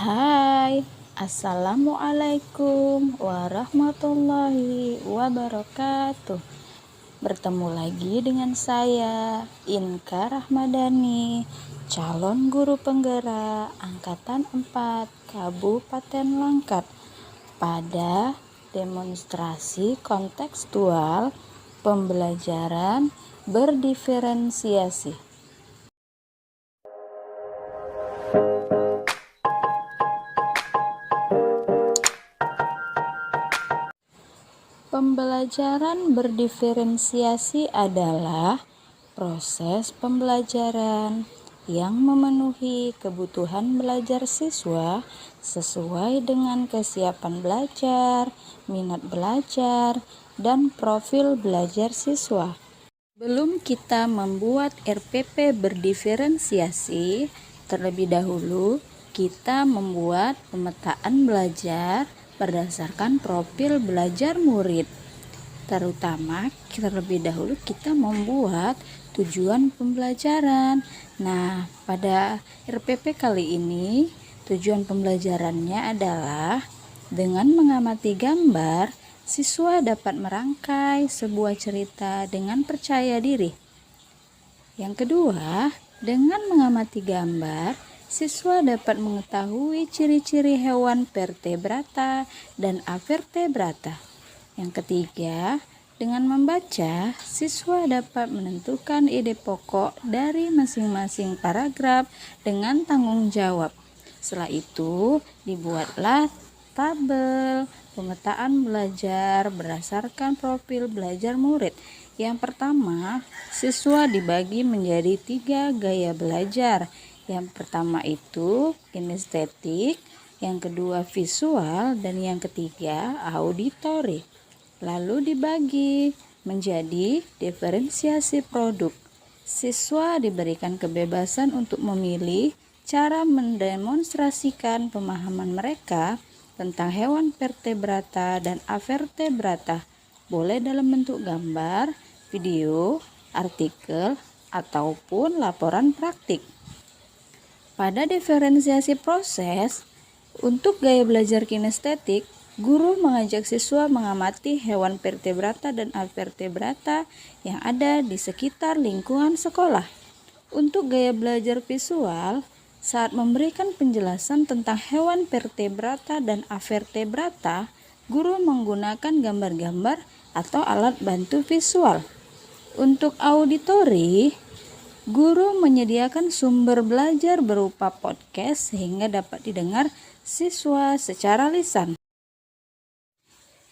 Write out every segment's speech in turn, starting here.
Hai, Assalamualaikum warahmatullahi wabarakatuh. Bertemu lagi dengan saya, Inka Rahmadani, calon guru penggerak Angkatan 4 Kabupaten Langkat, pada demonstrasi kontekstual pembelajaran berdiferensiasi. Pembelajaran berdiferensiasi adalah proses pembelajaran yang memenuhi kebutuhan belajar siswa sesuai dengan kesiapan belajar, minat belajar, dan profil belajar siswa. Sebelum kita membuat RPP berdiferensiasi, terlebih dahulu kita membuat pemetaan belajar berdasarkan profil belajar murid. Terlebih dahulu kita membuat tujuan pembelajaran. Nah, pada RPP kali ini tujuan pembelajarannya adalah dengan mengamati gambar, siswa dapat merangkai sebuah cerita dengan percaya diri. Yang kedua, dengan mengamati gambar, siswa dapat mengetahui ciri-ciri hewan vertebrata dan avertebrata. Yang ketiga, dengan membaca, siswa dapat menentukan ide pokok dari masing-masing paragraf dengan tanggung jawab. Setelah itu, dibuatlah tabel pemetaan belajar berdasarkan profil belajar murid. Yang pertama, siswa dibagi menjadi 3 gaya belajar. Yang pertama itu kinestetik, yang kedua visual, dan yang ketiga auditori. Lalu dibagi menjadi diferensiasi produk. Siswa diberikan kebebasan untuk memilih cara mendemonstrasikan pemahaman mereka tentang hewan vertebrata dan avertebrata. Boleh dalam bentuk gambar, video, artikel, ataupun laporan praktik. Pada diferensiasi proses, untuk gaya belajar kinestetik, guru mengajak siswa mengamati hewan vertebrata dan avertebrata yang ada di sekitar lingkungan sekolah. Untuk gaya belajar visual, saat memberikan penjelasan tentang hewan vertebrata dan avertebrata, guru menggunakan gambar-gambar atau alat bantu visual. Untuk auditori, guru menyediakan sumber belajar berupa podcast sehingga dapat didengar siswa secara lisan.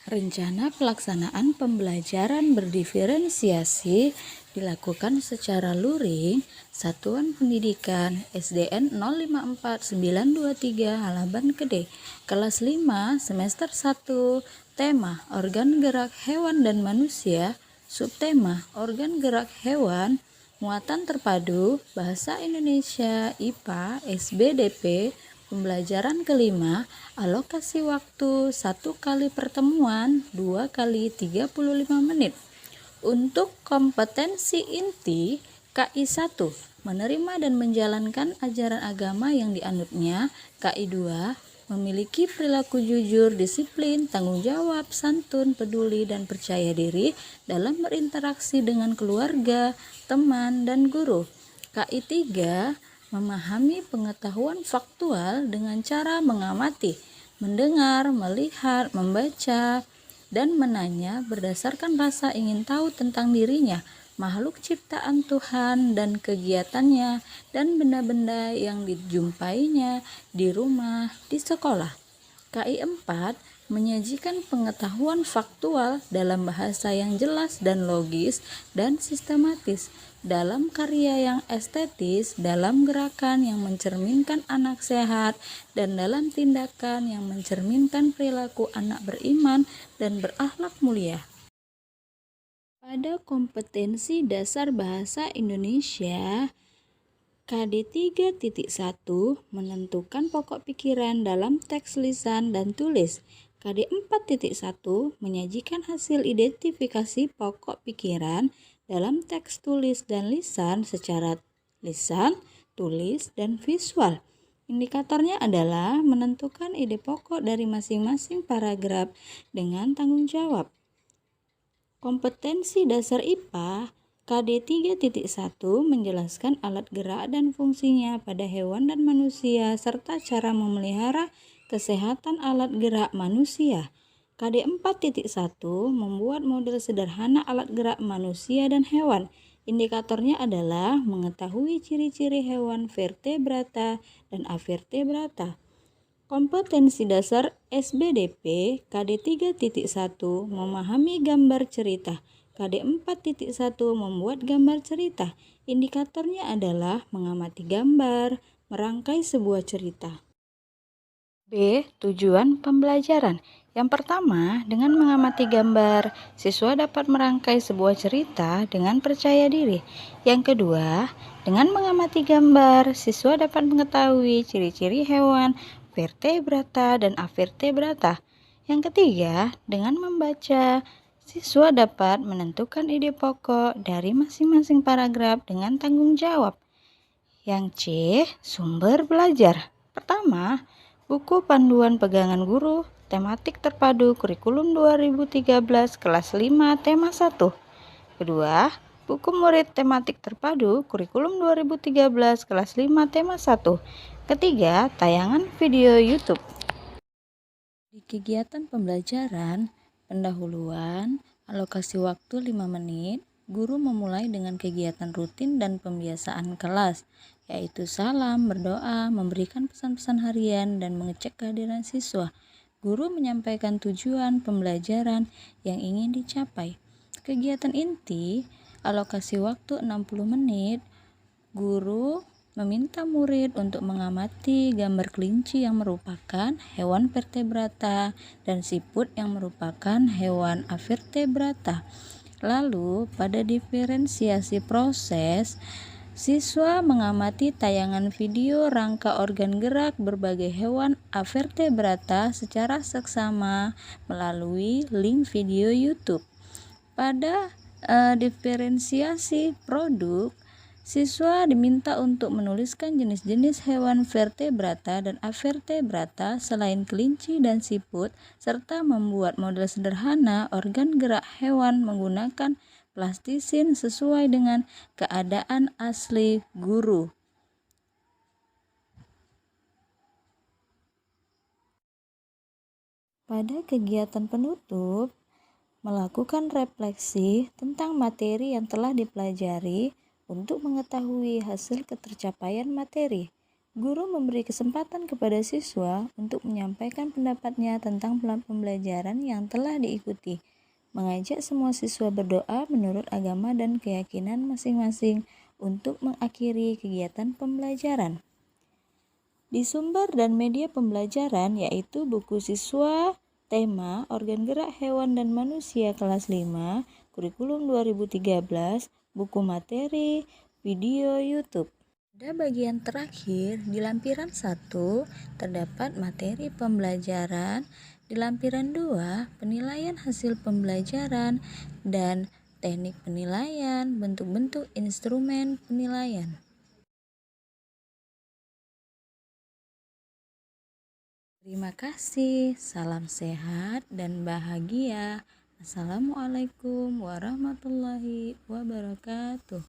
Rencana pelaksanaan pembelajaran berdiferensiasi dilakukan secara luring Satuan Pendidikan SDN 054923 Halaban Gede, kelas 5 semester 1, tema organ gerak hewan dan manusia, subtema organ gerak hewan, muatan terpadu Bahasa Indonesia IPA SBDP. Pembelajaran kelima, alokasi waktu 1 kali pertemuan 2 kali 35 menit. Untuk kompetensi inti, KI 1, menerima dan menjalankan ajaran agama yang dianutnya. KI 2, memiliki perilaku jujur, disiplin, tanggung jawab, santun, peduli, dan percaya diri dalam berinteraksi dengan keluarga, teman, dan guru. KI 3, memahami pengetahuan faktual dengan cara mengamati, mendengar, melihat, membaca, dan menanya berdasarkan rasa ingin tahu tentang dirinya, makhluk ciptaan Tuhan dan kegiatannya, dan benda-benda yang dijumpainya di rumah, di sekolah. KI 4, menyajikan pengetahuan faktual dalam bahasa yang jelas dan logis dan sistematis, dalam karya yang estetis, dalam gerakan yang mencerminkan anak sehat, dan dalam tindakan yang mencerminkan perilaku anak beriman dan berakhlak mulia. Pada kompetensi dasar bahasa Indonesia, KD 3.1 menentukan pokok pikiran dalam teks lisan dan tulis. KD 4.1 menyajikan hasil identifikasi pokok pikiran dalam teks tulis dan lisan secara lisan, tulis, dan visual. Indikatornya adalah menentukan ide pokok dari masing-masing paragraf dengan tanggung jawab. Kompetensi dasar IPA KD 3.1 menjelaskan alat gerak dan fungsinya pada hewan dan manusia serta cara memelihara kesehatan alat gerak manusia. KD 4.1 membuat model sederhana alat gerak manusia dan hewan. Indikatornya adalah mengetahui ciri-ciri hewan vertebrata dan avertebrata. Kompetensi dasar SBDP KD 3.1 memahami gambar cerita. KD 4.1 membuat gambar cerita. Indikatornya adalah mengamati gambar, merangkai sebuah cerita. B. Tujuan pembelajaran. Yang pertama, dengan mengamati gambar, siswa dapat merangkai sebuah cerita dengan percaya diri. Yang kedua, dengan mengamati gambar, siswa dapat mengetahui ciri-ciri hewan vertebrata dan avertebrata. Yang ketiga, dengan membaca, siswa dapat menentukan ide pokok dari masing-masing paragraf dengan tanggung jawab. Yang C. Sumber belajar. Pertama, buku panduan pegangan guru, tematik terpadu kurikulum 2013 kelas 5 tema 1. Kedua, buku murid tematik terpadu kurikulum 2013 kelas 5 tema 1. Ketiga, tayangan video YouTube. Di kegiatan pembelajaran, pendahuluan, alokasi waktu 5 menit, guru memulai dengan kegiatan rutin dan pembiasaan kelas, yaitu salam, berdoa, memberikan pesan-pesan harian, dan mengecek kehadiran siswa. Guru menyampaikan tujuan pembelajaran yang ingin dicapai. Kegiatan inti, alokasi waktu 60 menit, guru meminta murid untuk mengamati gambar kelinci yang merupakan hewan vertebrata dan siput yang merupakan hewan avertebrata. Lalu, pada diferensiasi proses, siswa mengamati tayangan video rangka organ gerak berbagai hewan avertebrata secara seksama melalui link video YouTube. Pada diferensiasi produk, siswa diminta untuk menuliskan jenis-jenis hewan vertebrata dan avertebrata selain kelinci dan siput, serta membuat model sederhana organ gerak hewan menggunakan plastisin sesuai dengan keadaan asli guru. Pada kegiatan penutup, melakukan refleksi tentang materi yang telah dipelajari untuk mengetahui hasil ketercapaian materi. Guru memberi kesempatan kepada siswa untuk menyampaikan pendapatnya tentang pembelajaran yang telah diikuti. Mengajak semua siswa berdoa menurut agama dan keyakinan masing-masing untuk mengakhiri kegiatan pembelajaran. Di sumber dan media pembelajaran yaitu buku siswa, tema organ gerak hewan dan manusia kelas 5, kurikulum 2013, buku materi, video YouTube. Pada bagian terakhir, di lampiran 1 terdapat materi pembelajaran, di lampiran 2 penilaian hasil pembelajaran dan teknik penilaian, bentuk-bentuk instrumen penilaian. Terima kasih, salam sehat dan bahagia. Assalamualaikum warahmatullahi wabarakatuh.